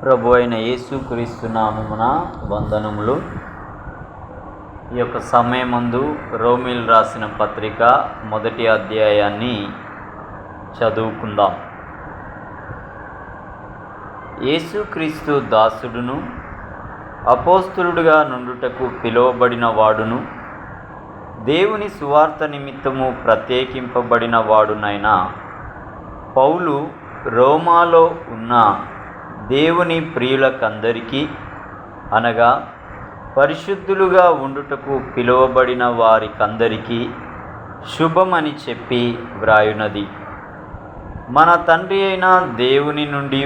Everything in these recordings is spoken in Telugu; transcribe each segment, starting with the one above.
ప్రభు అయిన యేసుక్రీస్తు నామమున వందనములు. ఈ యొక్క సమయమందు రోమీలు రాసిన పత్రిక 1వ అధ్యాయాన్ని చదువుకుందాం. యేసుక్రీస్తు దాసుడును అపోస్తలుడుగా నుండుటకు పిలువబడిన వాడును దేవుని సువార్త నిమిత్తము ప్రత్యేకింపబడిన వాడునైన పౌలు రోమాలో ఉన్న దేవుని ప్రియులకందరికీ అనగా పరిశుద్ధులుగా ఉండుటకు పిలువబడిన వారికందరికీ శుభమని చెప్పి వ్రాయునది. మన తండ్రి అయిన దేవుని నుండి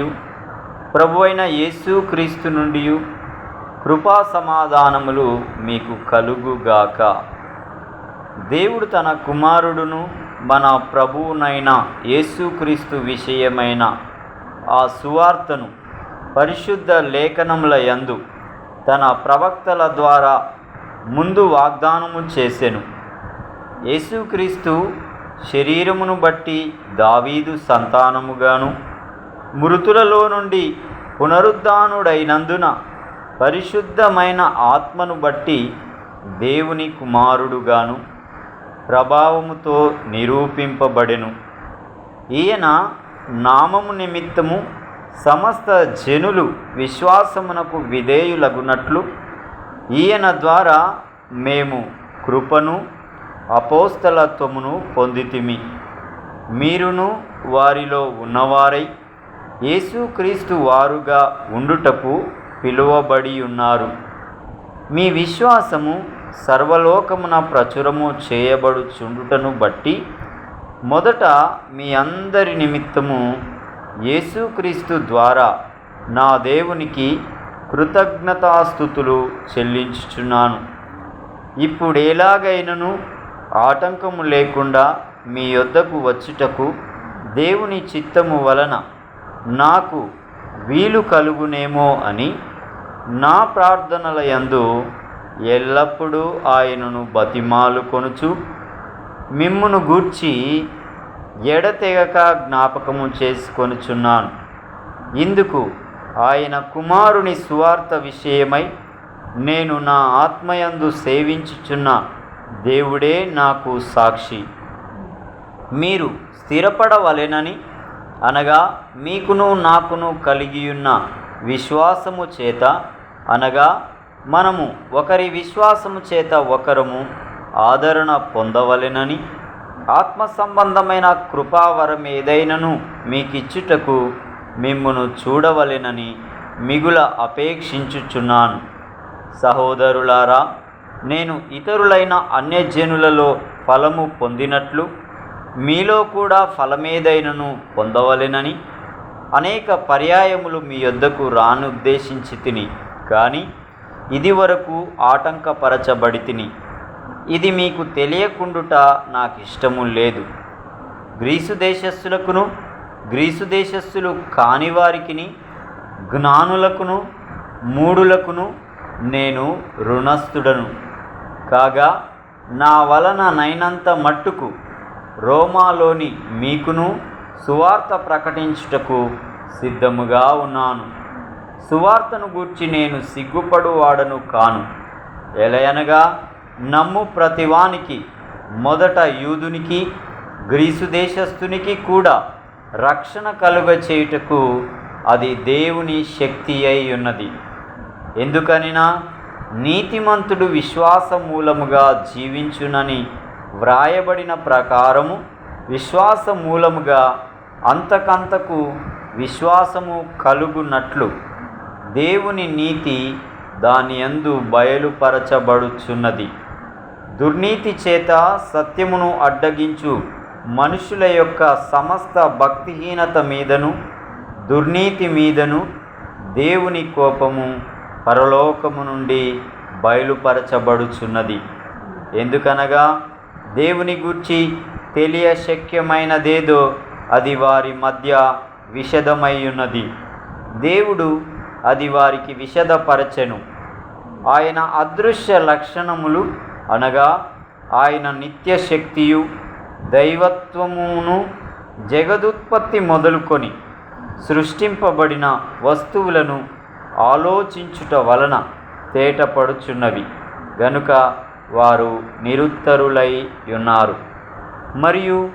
ప్రభు అయిన యేసుక్రీస్తు నుండి కృపా సమాధానములు మీకు కలుగుగాక. దేవుడు తన కుమారుడును మన ప్రభువునైన యేసుక్రీస్తు విషయమైన ఆ సువార్తను పరిశుద్ధ లేఖనముల యందు తన ప్రవక్తల ద్వారా ముందు వాగ్దానము చేసెను. యేసుక్రీస్తు శరీరమును బట్టి దావీదు సంతానముగాను మృతులలో నుండి పునరుద్ధానుడైనందున పరిశుద్ధమైన ఆత్మను బట్టి దేవుని కుమారుడుగాను ప్రభావముతో నిరూపింపబడెను. ఈయన నామము నిమిత్తము సమస్త జనులు విశ్వాసమునకు విధేయులగునట్లు ఈయన ద్వారా మేము కృపను అపోస్తలత్వమును పొందితిమి. మీరును వారిలో ఉన్నవారై యేసుక్రీస్తు వారుగా ఉండుటకు పిలువబడి ఉన్నారు. మీ విశ్వాసము సర్వలోకమున ప్రచురము చేయబడుచుండుటను బట్టి మొదట మీ అందరి నిమిత్తము యేసుక్రీస్తు ద్వారా నా దేవునికి కృతజ్ఞతాస్తుతులు చెల్లించుచున్నాను. ఇప్పుడెలాగైనను ఆటంకము లేకుండా మీ యొద్దకు వచ్చుటకు దేవుని చిత్తము వలన నాకు వీలు కలుగునేమో అని నా ప్రార్థనల యందు ఎల్లప్పుడూ ఆయనను బతిమాలుకొనుచు మిమ్మును గూర్చి ఎడతెగక జ్ఞాపకము చేసుకొనుచున్నాను. ఇందుకు ఆయన కుమారుని సువార్త విషయమై నేను నా ఆత్మయందు సేవించుచున్న దేవుడే నాకు సాక్షి. మీరు స్థిరపడవలెనని అనగా మీకును నాకును కలిగియున్న విశ్వాసము చేత అనగా మనము ఒకరి విశ్వాసము చేత ఒకరము ఆదరణ పొందవలెనని ఆత్మ సంబంధమైన కృపావరం ఏదైనను మీకిచ్చుటకు మిమ్మును చూడవలెనని మిగుల అపేక్షించుచున్నాను. సహోదరులారా, నేను ఇతరులైన అన్యజనులలో ఫలము పొందినట్లు మీలో కూడా ఫలమేదైనను పొందవలెనని అనేక పర్యాయములు మీ యొద్దకు రానుద్దేశించి తిని, కానీ ఇది వరకు ఆటంకపరచబడి తిని. ఇది మీకు తెలియకుండుట నాకిష్టము లేదు. గ్రీసు దేశస్థులకును గ్రీసు దేశస్థులు కాని వారికిని జ్ఞానులకును మూఢులకును నేను రుణస్థుడను కాగా నా వలన నైనంత మట్టుకు రోమాలోని మీకును సువార్త ప్రకటించుటకు సిద్ధముగా ఉన్నాను. సువార్తను గూర్చి నేను సిగ్గుపడువాడను కాను. ఎలయనగా నమ్ము ప్రతివానికి మొదట యూదునికి గ్రీసు దేశస్థునికి కూడా రక్షణ కలుగ చేయుటకు అది దేవుని శక్తి అయి ఉన్నది. ఎందుకనినా నీతిమంతుడు విశ్వాస మూలముగా జీవించునని వ్రాయబడిన ప్రకారము విశ్వాస మూలముగా అంతకంతకు విశ్వాసము కలుగునట్లు దేవుని నీతి దాని యందు బయలుపరచబడుచున్నది. దుర్నీతి చేత సత్యమును అడ్డగించు మనుషుల యొక్క సమస్త భక్తిహీనత మీదను దుర్నీతి మీదను దేవుని కోపము పరలోకము నుండి బయలుపరచబడుచున్నది. ఎందుకనగా దేవుని గూర్చి తెలియశక్యమైనదేదో అది వారి మధ్య విషదమై ఉన్నది. దేవుడు అది వారికి విషదపరచెను. ఆయన అదృశ్య లక్షణములు అనగా ఆయన నిత్యశక్తియు దైవత్వమును జగదుత్పత్తి మొదలుకొని సృష్టింపబడిన వస్తువులను ఆలోచించుట వలన తేటపడుచున్నవి గనుక వారు నిరుత్తరులై ఉన్నారు. మరియు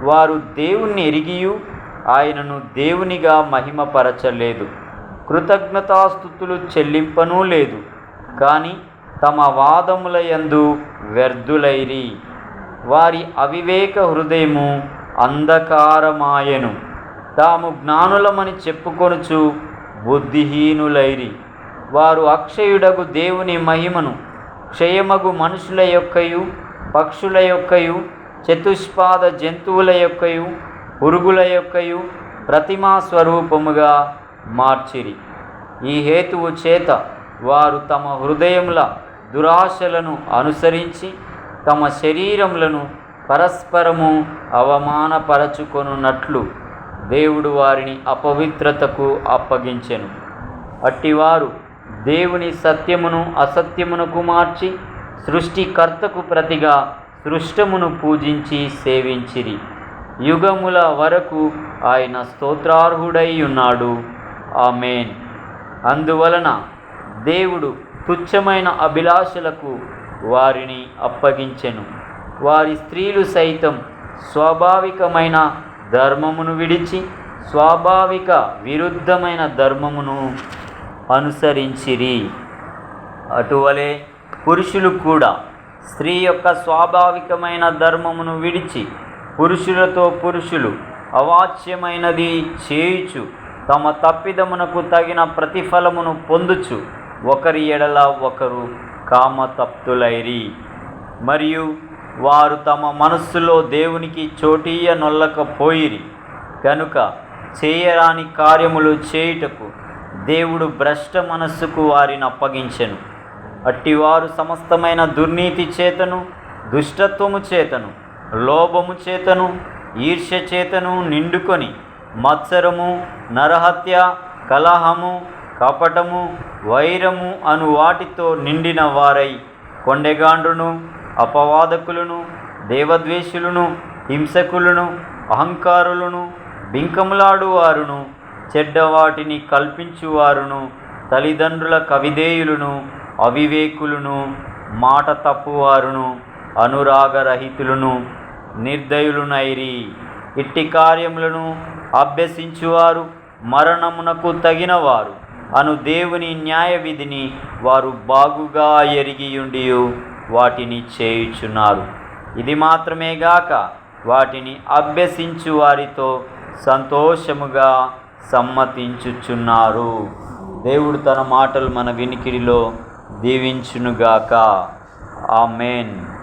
వారు దేవుణ్ణి ఎరిగియు ఆయనను దేవునిగా మహిమపరచలేదు, కృతజ్ఞతాస్తుతులు చెల్లింపనూ లేదు, కానీ తమ వాదముల యందు వ్యర్థులైరి. వారి అవివేక హృదయము అంధకారమాయెను, తాము జ్ఞానులమని చెప్పుకొనుచు బుద్ధిహీనులైరి. వారు అక్షయుడగు దేవుని మహిమను క్షయమగు మనుషుల యొక్కయు పక్షుల యొక్కయు చతుష్పాద జంతువుల యొక్కయు పురుగుల యొక్కయు ప్రతిమా స్వరూపముగా మార్చిరి. ఈ హేతువు చేత వారు తమ హృదయముల దురాశలను అనుసరించి తమ శరీరములను పరస్పరము అవమానపరచుకొనున్నట్లు దేవుడు వారిని అపవిత్రతకు అప్పగించెను. అట్టివారు దేవుని సత్యమును అసత్యమునకు మార్చి సృష్టికర్తకు ప్రతిగా సృష్టమును పూజించి సేవించిరి. యుగముల వరకు ఆయన స్తోత్రార్హుడై ఉన్నాడు. ఆమేన్. అందువలన దేవుడు తుచ్చమైన అభిలాషలకు వారిని అప్పగించెను. వారి స్త్రీలు సైతం స్వాభావికమైన ధర్మమును విడిచి స్వాభావిక విరుద్ధమైన ధర్మమును అనుసరించిరి. అటువలే పురుషులు కూడా స్త్రీ యొక్క స్వాభావికమైన ధర్మమును విడిచి పురుషులతో పురుషులు అవాచ్యమైనది చేయుచు తమ తప్పిదమునకు తగిన ప్రతిఫలమును పొందుచు ఒకరి ఎడల ఒకరు కామతప్తులైరి. మరియు వారు తమ మనస్సులో దేవునికి చోటీయ నొల్లకపోయిరి కనుక చేయరాని కార్యములు చేయుటకు దేవుడు భ్రష్ట మనస్సుకు వారిని అప్పగించెను. అట్టివారు సమస్తమైన దుర్నీతి చేతను దుష్టత్వము చేతను లోభము చేతను ఈర్ష్య చేతను నిండుకొని మత్సరము నరహత్య కలహము కపటము వైరము అను వాటితో నిండిన వారై కొండెగాండ్రును అపవాదకులను దేవద్వేషులను హింసకులను అహంకారులను బింకములాడువారును చెడ్డవాటిని కల్పించువారును తల్లిదండ్రుల కవిధేయులను అవివేకులను మాట తప్పువారును అనురాగరహితులను నిర్దయులునైరి. ఇట్టి కార్యములను అభ్యసించువారు మరణమునకు తగినవారు అను దేవుని న్యాయ విధిని వారు బాగుగా ఎరిగియుండియు వాటిని చేయుచున్నారు. ఇది మాత్రమే గాక వాటిని అభ్యసించు వారితో సంతోషముగా సమ్మతించుచున్నారు. దేవుడు తన మాటలు మన వినికిడిలో దీవించునుగాక. ఆమేన్.